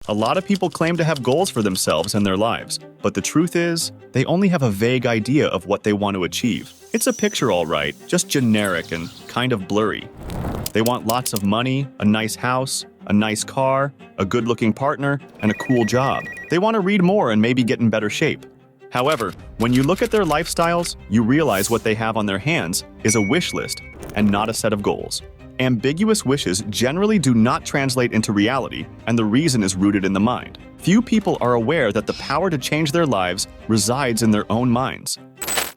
A lot of people claim to have goals for themselves and their lives, but the truth is, they only have a vague idea of what they want to achieve. It's a picture all right, just generic and kind of blurry. They want lots of money, a nice house, a nice car, a good-looking partner, and a cool job. They want to read more and maybe get in better shape. However, when you look at their lifestyles, you realize what they have on their hands is a wish list and not a set of goals. Ambiguous wishes generally do not translate into reality, and the reason is rooted in the mind. Few people are aware that the power to change their lives resides in their own minds.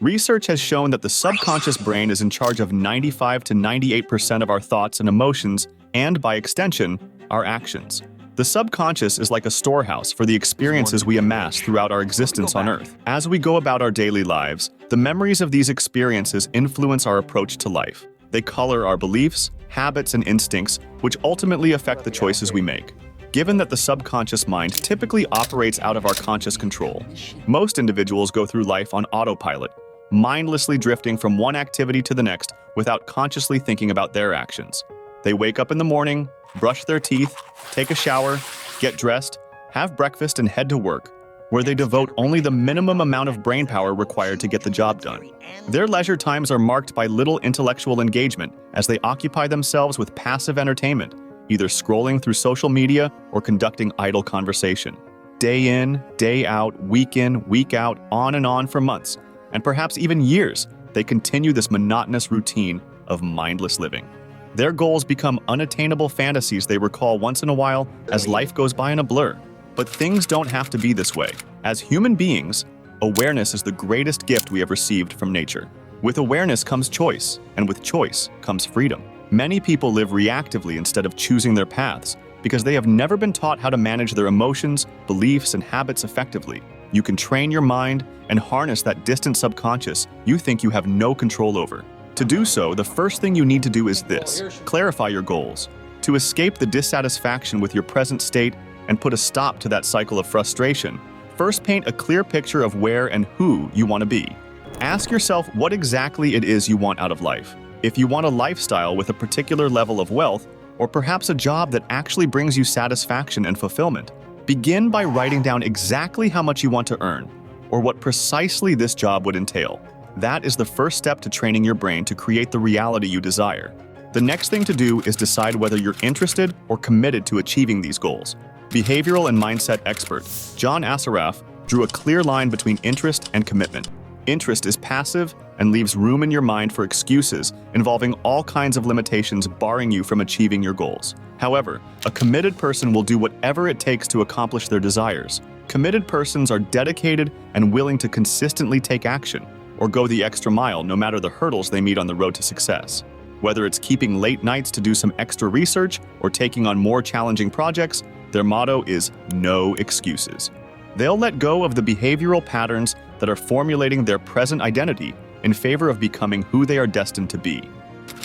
Research has shown that the subconscious brain is in charge of 95 to 98% of our thoughts and emotions, and by extension, our actions. The subconscious is like a storehouse for the experiences we amass throughout our existence on Earth. As we go about our daily lives, the memories of these experiences influence our approach to life. They color our beliefs, habits, and instincts, which ultimately affect the choices we make. Given that the subconscious mind typically operates out of our conscious control, most individuals go through life on autopilot, mindlessly drifting from one activity to the next without consciously thinking about their actions. They wake up in the morning, brush their teeth, take a shower, get dressed, have breakfast, and head to work, where they devote only the minimum amount of brain power required to get the job done. Their leisure times are marked by little intellectual engagement as they occupy themselves with passive entertainment, either scrolling through social media or conducting idle conversation. Day in, day out, week in, week out, on and on for months, and perhaps even years, they continue this monotonous routine of mindless living. Their goals become unattainable fantasies they recall once in a while as life goes by in a blur. But things don't have to be this way. As human beings, awareness is the greatest gift we have received from nature. With awareness comes choice, and with choice comes freedom. Many people live reactively instead of choosing their paths because they have never been taught how to manage their emotions, beliefs, and habits effectively. You can train your mind and harness that distant subconscious you think you have no control over. To do so, the first thing you need to do is this: clarify your goals. To escape the dissatisfaction with your present state and put a stop to that cycle of frustration, first paint a clear picture of where and who you want to be. Ask yourself what exactly it is you want out of life. If you want a lifestyle with a particular level of wealth, or perhaps a job that actually brings you satisfaction and fulfillment, begin by writing down exactly how much you want to earn, or what precisely this job would entail. That is the first step to training your brain to create the reality you desire. The next thing to do is decide whether you're interested or committed to achieving these goals. Behavioral and mindset expert John Assaraf drew a clear line between interest and commitment. Interest is passive and leaves room in your mind for excuses involving all kinds of limitations barring you from achieving your goals. However, a committed person will do whatever it takes to accomplish their desires. Committed persons are dedicated and willing to consistently take action or go the extra mile no matter the hurdles they meet on the road to success. Whether it's keeping late nights to do some extra research or taking on more challenging projects, their motto is no excuses. They'll let go of the behavioral patterns that are formulating their present identity in favor of becoming who they are destined to be.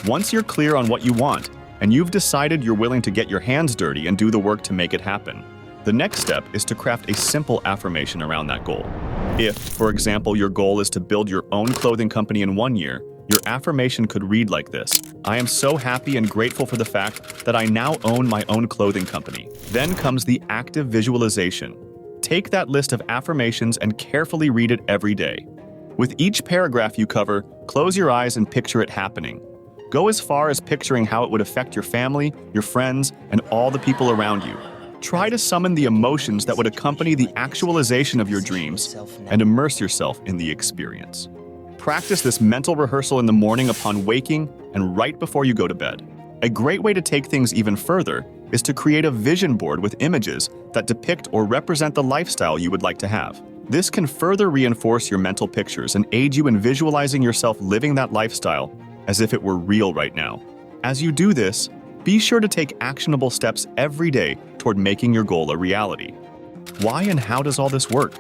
Once you're clear on what you want, and you've decided you're willing to get your hands dirty and do the work to make it happen, the next step is to craft a simple affirmation around that goal. If, for example, your goal is to build your own clothing company in 1 year, your affirmation could read like this: I am so happy and grateful for the fact that I now own my own clothing company. Then comes the active visualization. Take that list of affirmations and carefully read it every day. With each paragraph you cover, close your eyes and picture it happening. Go as far as picturing how it would affect your family, your friends, and all the people around you. Try to summon the emotions that would accompany the actualization of your dreams and immerse yourself in the experience. Practice this mental rehearsal in the morning upon waking and right before you go to bed. A great way to take things even further is to create a vision board with images that depict or represent the lifestyle you would like to have. This can further reinforce your mental pictures and aid you in visualizing yourself living that lifestyle as if it were real right now. As you do this, be sure to take actionable steps every day toward making your goal a reality. Why and how does all this work?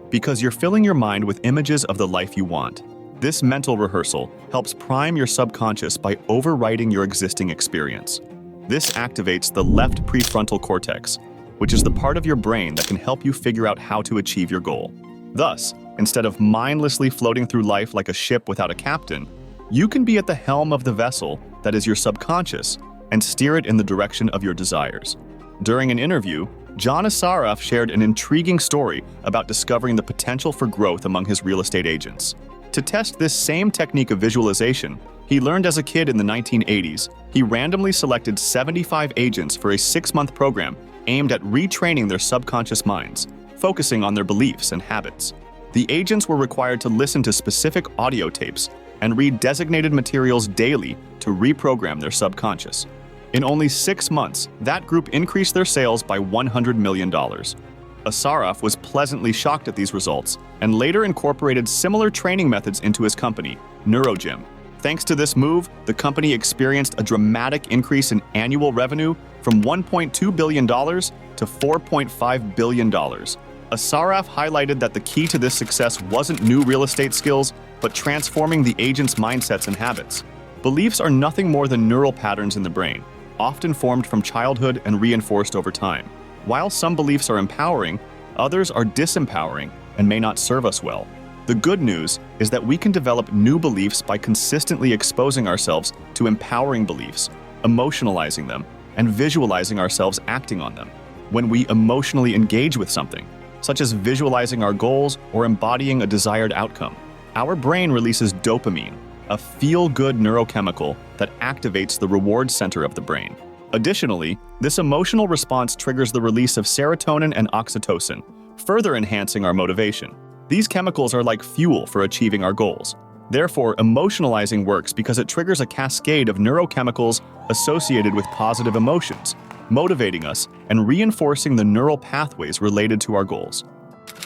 Because you're filling your mind with images of the life you want. This mental rehearsal helps prime your subconscious by overwriting your existing experience. This activates the left prefrontal cortex, which is the part of your brain that can help you figure out how to achieve your goal. Thus, instead of mindlessly floating through life like a ship without a captain, you can be at the helm of the vessel that is your subconscious and steer it in the direction of your desires. During an interview, John Assaraf shared an intriguing story about discovering the potential for growth among his real estate agents. To test this same technique of visualization, he learned as a kid in the 1980s. He randomly selected 75 agents for a 6-month program aimed at retraining their subconscious minds, focusing on their beliefs and habits. The agents were required to listen to specific audio tapes and read designated materials daily to reprogram their subconscious. In only 6 months, that group increased their sales by $100 million. Assaraf was pleasantly shocked at these results and later incorporated similar training methods into his company, NeuroGym. Thanks to this move, the company experienced a dramatic increase in annual revenue from $1.2 billion to $4.5 billion. Assaraf highlighted that the key to this success wasn't new real estate skills, but transforming the agents' mindsets and habits. Beliefs are nothing more than neural patterns in the brain, often formed from childhood and reinforced over time. While some beliefs are empowering, others are disempowering and may not serve us well. The good news is that we can develop new beliefs by consistently exposing ourselves to empowering beliefs, emotionalizing them, and visualizing ourselves acting on them. When we emotionally engage with something, such as visualizing our goals or embodying a desired outcome, our brain releases dopamine, a feel-good neurochemical that activates the reward center of the brain. Additionally, this emotional response triggers the release of serotonin and oxytocin, further enhancing our motivation. These chemicals are like fuel for achieving our goals. Therefore, emotionalizing works because it triggers a cascade of neurochemicals associated with positive emotions, motivating us and reinforcing the neural pathways related to our goals.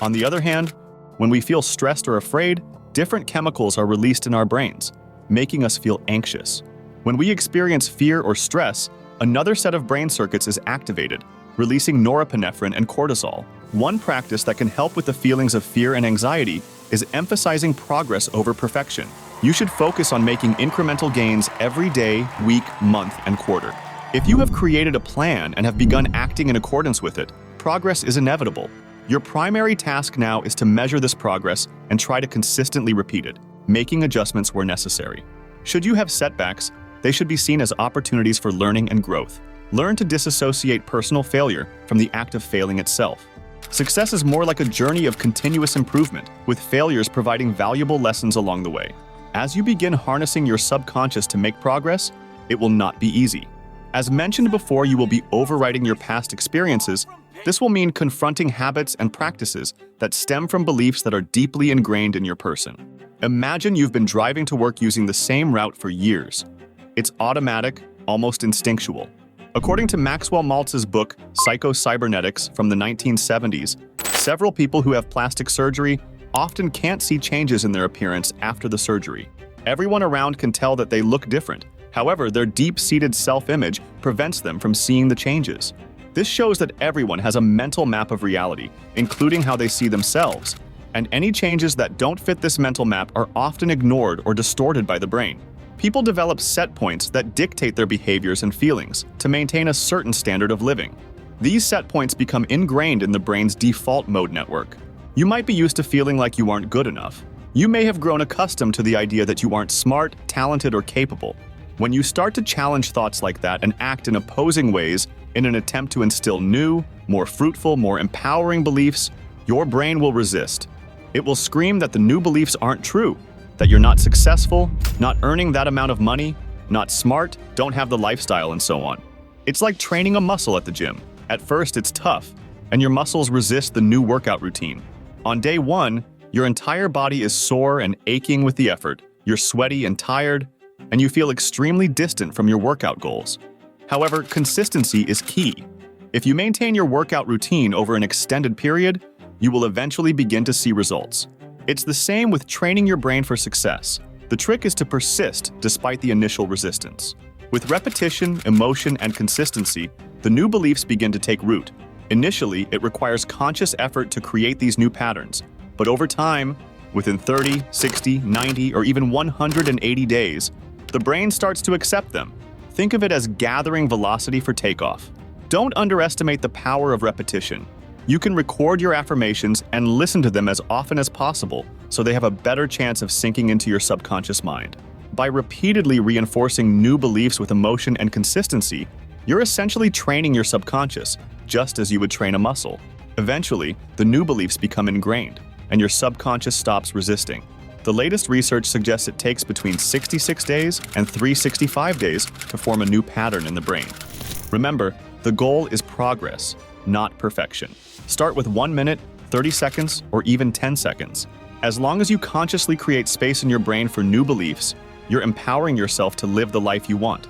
On the other hand, when we feel stressed or afraid, different chemicals are released in our brains, making us feel anxious. When we experience fear or stress, another set of brain circuits is activated, releasing norepinephrine and cortisol. One practice that can help with the feelings of fear and anxiety is emphasizing progress over perfection. You should focus on making incremental gains every day, week, month, and quarter. If you have created a plan and have begun acting in accordance with it, progress is inevitable. Your primary task now is to measure this progress and try to consistently repeat it, making adjustments where necessary. Should you have setbacks, they should be seen as opportunities for learning and growth. Learn to disassociate personal failure from the act of failing itself. Success is more like a journey of continuous improvement, with failures providing valuable lessons along the way. As you begin harnessing your subconscious to make progress, it will not be easy. As mentioned before, you will be overwriting your past experiences. This will mean confronting habits and practices that stem from beliefs that are deeply ingrained in your person. Imagine you've been driving to work using the same route for years. It's automatic, almost instinctual. According to Maxwell Maltz's book, Psycho-Cybernetics from the 1970s, several people who have plastic surgery often can't see changes in their appearance after the surgery. Everyone around can tell that they look different. However, their deep-seated self-image prevents them from seeing the changes. This shows that everyone has a mental map of reality, including how they see themselves, and any changes that don't fit this mental map are often ignored or distorted by the brain. People develop set points that dictate their behaviors and feelings to maintain a certain standard of living. These set points become ingrained in the brain's default mode network. You might be used to feeling like you aren't good enough. You may have grown accustomed to the idea that you aren't smart, talented, or capable. When you start to challenge thoughts like that and act in opposing ways in an attempt to instill new, more fruitful, more empowering beliefs, your brain will resist. It will scream that the new beliefs aren't true, that you're not successful, not earning that amount of money, not smart, don't have the lifestyle, and so on. It's like training a muscle at the gym. At first, it's tough, and your muscles resist the new workout routine. On day one, your entire body is sore and aching with the effort. You're sweaty and tired, and you feel extremely distant from your workout goals. However, consistency is key. If you maintain your workout routine over an extended period, you will eventually begin to see results. It's the same with training your brain for success. The trick is to persist despite the initial resistance. With repetition, emotion, and consistency, the new beliefs begin to take root. Initially, it requires conscious effort to create these new patterns, but over time, within 30, 60, 90, or even 180 days, the brain starts to accept them. Think of it as gathering velocity for takeoff. Don't underestimate the power of repetition. You can record your affirmations and listen to them as often as possible so they have a better chance of sinking into your subconscious mind. By repeatedly reinforcing new beliefs with emotion and consistency, you're essentially training your subconscious, just as you would train a muscle. Eventually, the new beliefs become ingrained, and your subconscious stops resisting. The latest research suggests it takes between 66 days and 365 days to form a new pattern in the brain. Remember, the goal is progress, not perfection. Start with 1 minute, 30 seconds, or even 10 seconds. As long as you consciously create space in your brain for new beliefs, you're empowering yourself to live the life you want.